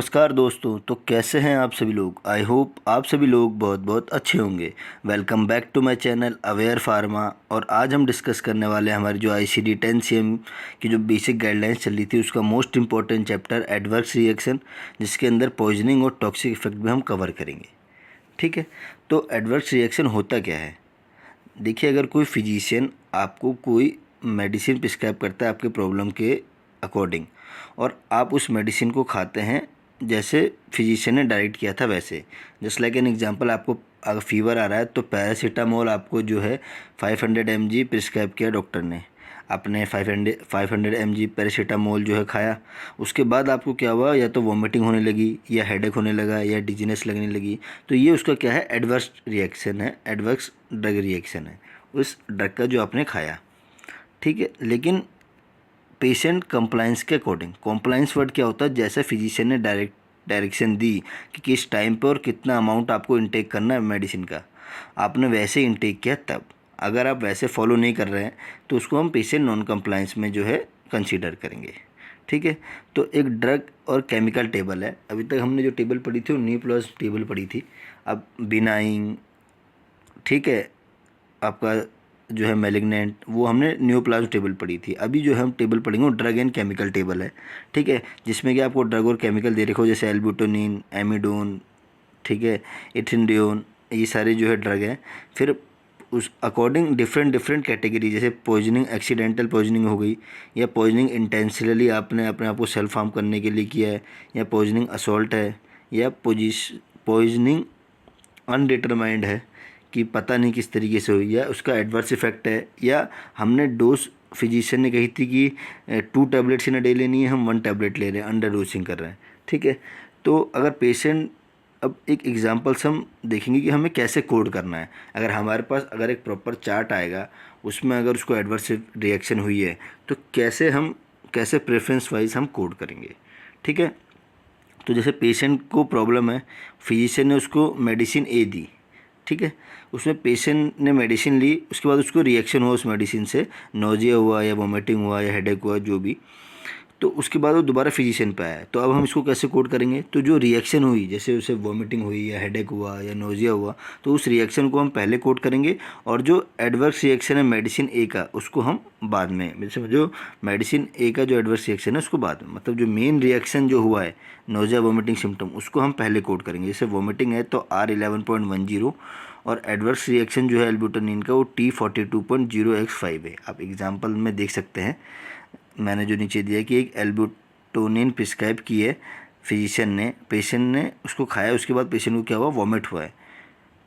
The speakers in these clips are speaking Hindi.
नमस्कार दोस्तों। तो कैसे हैं आप सभी लोग। आई होप आप सभी लोग बहुत बहुत अच्छे होंगे। Welcome back to my channel Aware Pharma. और आज हम डिस्कस करने वाले हैं हमारी जो ICD 10 CM की जो बेसिक गाइडलाइंस चल रही थी उसका most important chapter adverse reaction, जिसके अंदर पॉइजनिंग और टॉक्सिक इफेक्ट भी हम कवर करेंगे। ठीक है, तो एडवर्स रिएक्शन होता क्या है। देखिए, अगर कोई फिजिशियन आपको कोई मेडिसिन प्रिस्क्राइब करता है आपके प्रॉब्लम के अकॉर्डिंग, और आप उस मेडिसिन को खाते हैं जैसे फिजिशियन ने डायरेक्ट किया था वैसे, जस्ट लाइक एन एग्जांपल, आपको अगर फीवर आ रहा है तो पैरासीटामोल आपको जो है 500 mg प्रिस्क्राइब किया डॉक्टर ने। आपने 500 mg पैरासीटामोल जो है खाया। उसके बाद आपको क्या हुआ, या तो वॉमिटिंग होने लगी, या हेडेक होने लगा, या डिजीनेस लगने लगी। तो ये उसका क्या है, एडवर्स रिएक्शन है, एडवर्स ड्रग रिएक्शन है उस ड्रग का जो आपने खाया। ठीक है, लेकिन पेशेंट कंप्लाइंस के अकॉर्डिंग, कंप्लाइंस वर्ड क्या होता है, जैसे फिजिशियन ने डायरेक्शन दी कि किस टाइम पे और कितना अमाउंट आपको इनटेक करना है मेडिसिन का, आपने वैसे इनटेक किया तब। अगर आप वैसे फॉलो नहीं कर रहे हैं तो उसको हम पेशेंट नॉन कंप्लाइंस में जो है कंसीडर करेंगे। ठीक है, तो एक ड्रग और केमिकल टेबल है। अभी तक हमने जो टेबल पढ़ी थी वो न्यूप्लस टेबल पढ़ी थी। अब बिनाइन, ठीक है, आपका जो है मैलिग्नेंट, वो हमने न्यूप्लाज्म टेबल पढ़ी थी। अभी जो है हम टेबल पढ़ेंगे वो ड्रग एंड केमिकल टेबल है। ठीक है, जिसमें कि आपको ड्रग और केमिकल दे रखे हो, जैसे एल्ब्यूटिन, एमिडोन, ठीक है, इथिनडियोन, ये सारे जो है ड्रग हैं। फिर उस अकॉर्डिंग डिफरेंट डिफरेंट कैटेगरी, जैसे पॉइजनिंग, एक्सीडेंटल पॉइजनिंग हो गई, या पॉइजनिंग इंटेंशनली आपने अपने आप को सेल्फ हार्म करने के लिए किया है, या पॉइजनिंग असॉल्ट है, या पॉइजनिंग अनडिटरमाइंड है कि पता नहीं किस तरीके से हुई, या उसका एडवर्स इफेक्ट है, या हमने डोज, फिजिशियन ने कही थी कि 2 टैबलेट्स इन डे लेनी है, हम 1 टैबलेट ले रहे हैं, अंडर डोजिंग कर रहे हैं। ठीक है, तो अगर पेशेंट, अब एक एग्जांपल्स हम देखेंगे कि हमें कैसे कोड करना है। अगर हमारे पास अगर एक प्रॉपर चार्ट आएगा, उसमें अगर उसको एडवर्स रिएक्शन हुई है तो कैसे प्रेफरेंस वाइज हम कोड करेंगे। ठीक है, तो जैसे पेशेंट को प्रॉब्लम है, फिजिशियन ने उसको मेडिसिन ए दी। ठीक है, उसमें पेशेंट ने मेडिसिन ली, उसके बाद उसको रिएक्शन हुआ उस मेडिसिन से, नोजिया हुआ, या वोमिटिंग हुआ, या हेडेक हुआ, जो भी। तो उसके बाद वो दोबारा फिजिशियन पे आया। तो अब हम इसको कैसे कोड करेंगे, तो जो रिएक्शन हुई, जैसे उसे वोमिटिंग हुई, या हेडेक हुआ, या नोजिया हुआ, तो उस रिएक्शन को हम पहले कोड करेंगे, और जो एडवर्स रिएक्शन है मेडिसिन ए का, उसको हम बाद में, जैसे जो मेडिसिन ए का जो एडवर्स रिएक्शन है उसको बाद में, मतलब जो मेन रिएक्शन जो हुआ है, नोजिया वोमिटिंग सिम्टम, उसको हम पहले कोड करेंगे। जैसे वोमिटिंग है तो R11.10, और एडवर्स रिएक्शन जो है एल्ब्यूटिन का वो T42.0x5 है। आप एग्जाम्पल में देख सकते हैं, मैंने जो नीचे दिया कि एक एल्ब्यूटोनिन प्रिस्क्राइब की है फिजिशियन ने, पेशेंट ने उसको खाया, उसके बाद पेशेंट को क्या हुआ, वॉमिट हुआ है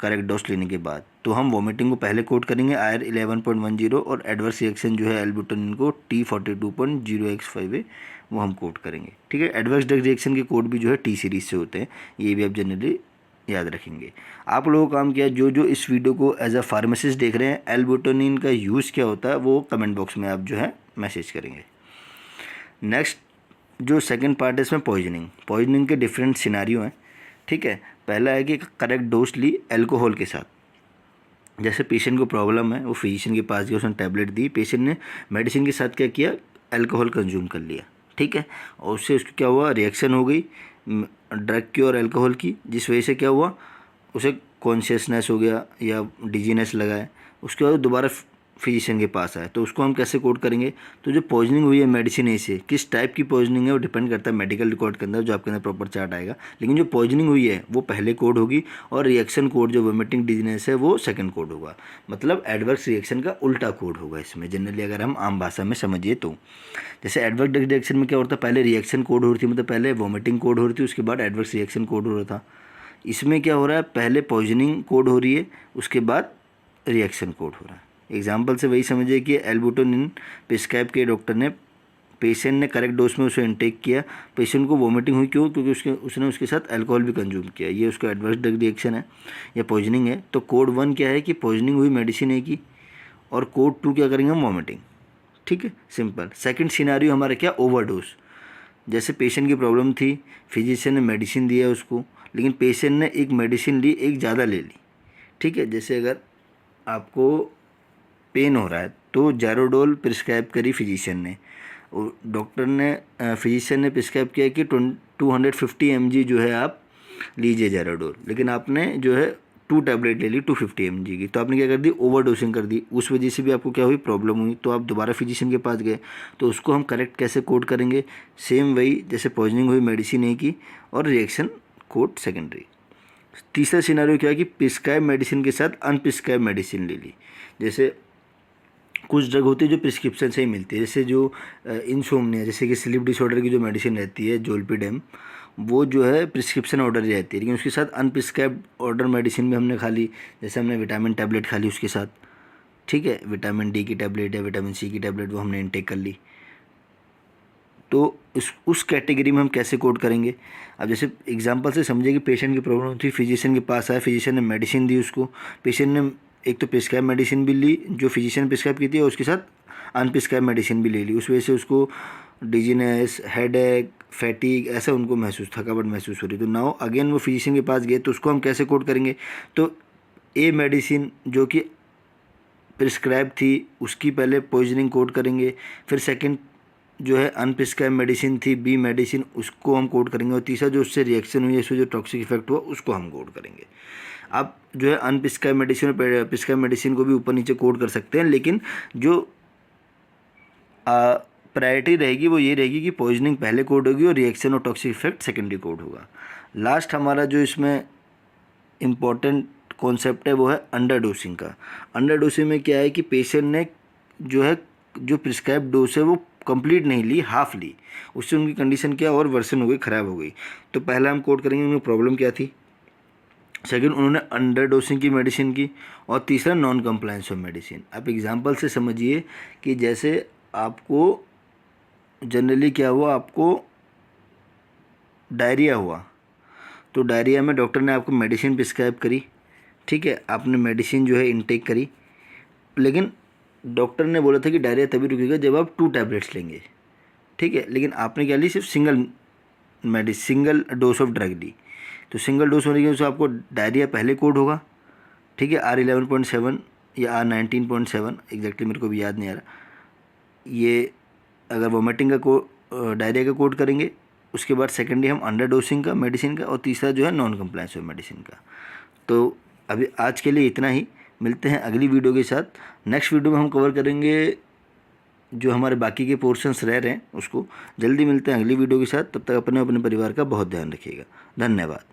करेक्ट डोज लेने के बाद। तो हम वॉमिटिंग को पहले कोड करेंगे R11.10, और एडवर्स रिएक्शन जो है एल्ब्यूटिन को T42.0x5 है, वो हम कोड करेंगे। ठीक है, एडवर्स ड्रग रिएक्शन के कोड भी जो है T सीरीज से होते हैं, ये भी आप जनरली याद रखेंगे। आप लोगों का काम क्या है, जो जो इस वीडियो को एज अ फार्मासिस्ट देख रहे हैं, एल्ब्यूटिन का यूज़ क्या होता है वो कमेंट बॉक्स में आप जो है मैसेज करेंगे। नेक्स्ट जो सेकंड पार्ट है, इसमें पॉइजनिंग के डिफरेंट सिनारियो हैं। ठीक है, पहला है कि करेक्ट डोज ली अल्कोहल के साथ। जैसे पेशेंट को प्रॉब्लम है, वो फिजिशियन के पास गया, उसने टैबलेट दी, पेशेंट ने मेडिसिन के साथ क्या किया, अल्कोहल कंज्यूम कर लिया। ठीक है, और उससे उसको क्या हुआ, रिएक्शन हो गई ड्रग की और अल्कोहल की, जिस वजह से क्या हुआ, उसे कॉन्शियसनेस हो गया, या डिजीनेस लगा है। उसके बाद दोबारा फिजिशियन के पास आए, तो उसको हम कैसे कोड करेंगे। तो जो पॉइजनिंग हुई है मेडिसिन ए से, किस टाइप की पॉइजनिंग है वो डिपेंड करता है मेडिकल रिकॉर्ड के अंदर, जो आपके अंदर प्रॉपर चार्ट आएगा। लेकिन जो पॉइजनिंग हुई है वो पहले कोड होगी, और रिएक्शन कोड जो वोमिटिंग डिजीनेस है वो सेकंड कोड होगा। मतलब एडवर्स रिएक्शन का उल्टा कोड होगा इसमें, जनरली अगर हम आम भाषा में समझिए तो। जैसे एडवर्स रिएक्शन में क्या होता है, पहले रिएक्शन कोड हो रही थी, मतलब पहले वोमिटिंग कोड हो रही थी, उसके बाद एडवर्स रिएक्शन कोड हो रहा था। इसमें क्या हो रहा है, पहले पॉइजनिंग कोड हो रही है, उसके बाद रिएक्शन कोड हो रहा है। एग्जाम्पल से वही समझिए कि एल्ब्यूटिन प्रिस्क्राइब किए डॉक्टर ने, पेशेंट ने करेक्ट डोज में उसे इनटेक किया, पेशेंट को वोमिटिंग हुई, क्यों, क्योंकि उसने उसके साथ अल्कोहल भी कंज्यूम किया, ये उसका एडवर्स ड्रग रिएक्शन है या पॉइजनिंग है। तो कोड 1 क्या है कि पॉइजनिंग हुई मेडिसिन ए की, और कोड 2 क्या करेंगे हम, वोमिटिंग। ठीक है, सिंपल। सेकंड सिनारियो हमारा क्या, ओवरडोज। जैसे पेशेंट की प्रॉब्लम थी, फिजिशियन ने मेडिसिन दिया उसको, लेकिन पेशेंट ने एक मेडिसिन ली, एक ज़्यादा ले ली। ठीक है, जैसे अगर आपको पेन हो रहा है तो ज़ैरोडोल प्रिस्क्राइब करी फिजिशियन ने, और डॉक्टर ने फिजिशियन ने प्रिस्क्राइब किया कि 250 mg जो है आप लीजिए ज़ेराडोल, लेकिन आपने जो है 2 टैबलेट ले ली 250 mg की, तो आपने क्या कर दी, ओवर डोसिंग कर दी। उस वजह से भी आपको क्या हुई, प्रॉब्लम हुई। तो आप दोबारा फिजिशियन के पास गए, तो उसको हम करेक्ट कैसे कोड करेंगे, सेम वही जैसे पॉइजनिंग हुई, मेडिसिन ए की और रिएक्शन कोड सेकेंडरी। तीसरा सिनेरियो क्या है कि प्रिस्क्राइब मेडिसिन के साथ अनप्रिस्क्राइब मेडिसिन ले ली। जैसे कुछ ड्रग होती है जो प्रिस्क्रिप्शन से ही मिलती है, जैसे जो इंसोम्निया, जैसे कि स्लीप डिसऑर्डर की जो मेडिसिन रहती है जोल्पिडेम, वो जो है प्रिस्क्रिप्शन ऑर्डर रहती है, लेकिन उसके साथ अनप्रिस्क्राइब ऑर्डर मेडिसिन भी हमने खा ली। जैसे हमने विटामिन टैबलेट खा ली उसके साथ, ठीक है, विटामिन डी की टैबलेट या विटामिन सी की टैबलेट वो हमने इनटेक कर ली। तो उस कैटेगरी में हम कैसे कोड करेंगे। अब जैसे एग्जांपल से समझे कि पेशेंट की प्रॉब्लम थी, फिजिशियन के पास आया, फिजिशियन ने मेडिसिन दी उसको, पेशेंट ने एक तो प्रिस्क्राइब मेडिसिन भी ली जो फिजिशियन प्रिस्क्राइब की थी, और उसके साथ अनप्रिस्क्राइब मेडिसिन भी ले ली। उस वजह से उसको डिजीनेस, हेडेक, फैटिक ऐसा उनको थकावट महसूस हो रही। तो नाउ अगेन वो फिजिशियन के पास गए, तो उसको हम कैसे कोड करेंगे। तो ए मेडिसिन जो कि प्रिस्क्राइब थी उसकी पहले पॉइजनिंग कोड करेंगे, फिर सेकंड जो है अनप्रिस्क्राइब मेडिसिन थी बी मेडिसिन, उसको हम कोड करेंगे, और तीसरा जो उससे रिएक्शन हुई, इससे जो टॉक्सिक इफेक्ट हुआ उसको हम कोड करेंगे। आप जो है अनप्रिस्क्राइब मेडिसिन और प्रिस्क्राइब मेडिसिन को भी ऊपर नीचे कोड कर सकते हैं, लेकिन जो प्रायोरिटी रहेगी वो ये रहेगी कि पॉइजनिंग पहले कोड होगी और रिएक्शन और टॉक्सिक इफेक्ट सेकेंडरी कोड होगा। लास्ट हमारा जो इसमें इम्पॉर्टेंट कॉन्सेप्ट है वो है अंडर डोसिंग का। अंडर डोसिंग में क्या है कि पेशेंट ने जो है जो प्रिस्क्राइब डोज है वो कंप्लीट नहीं ली, हाफ ली, उससे उनकी कंडीशन क्या और वर्सन हो गई, ख़राब हो गई। तो पहला हम कोड करेंगे उनकी प्रॉब्लम क्या थी, सेकंड उन्होंने अंडर डोसिंग की मेडिसिन की, और तीसरा नॉन कंप्लायंस ऑफ मेडिसिन। आप एग्जांपल से समझिए कि जैसे आपको जनरली क्या हुआ, आपको डायरिया हुआ, तो डायरिया में डॉक्टर ने आपको मेडिसिन प्रिस्क्राइब करी, ठीक है, आपने मेडिसिन जो है इनटेक करी, लेकिन डॉक्टर ने बोला था कि डायरिया तभी रुकेगा जब आप 2 टैबलेट्स लेंगे, ठीक है, लेकिन आपने क्या ली, सिर्फ सिंगल डोज ऑफ ड्रग ली। तो सिंगल डोज होने की वजह से आपको डायरिया पहले कोड होगा, ठीक है, R11.7 या R19.7 एग्जैक्टली मेरे को भी याद नहीं आ रहा। ये अगर वोमिटिंग का डायरिया का कोड करेंगे, उसके बाद सेकेंडली हम अंडर डोसिंग का मेडिसिन का, और तीसरा जो है नॉन कंप्लायंस ऑफ मेडिसिन का। तो अभी आज के लिए इतना ही, मिलते हैं अगली वीडियो के साथ। नेक्स्ट वीडियो में हम कवर करेंगे जो हमारे बाकी के पोर्शंस रह रहे हैं उसको। जल्दी मिलते हैं अगली वीडियो के साथ, तब तक अपने परिवार का बहुत ध्यान रखिएगा। धन्यवाद।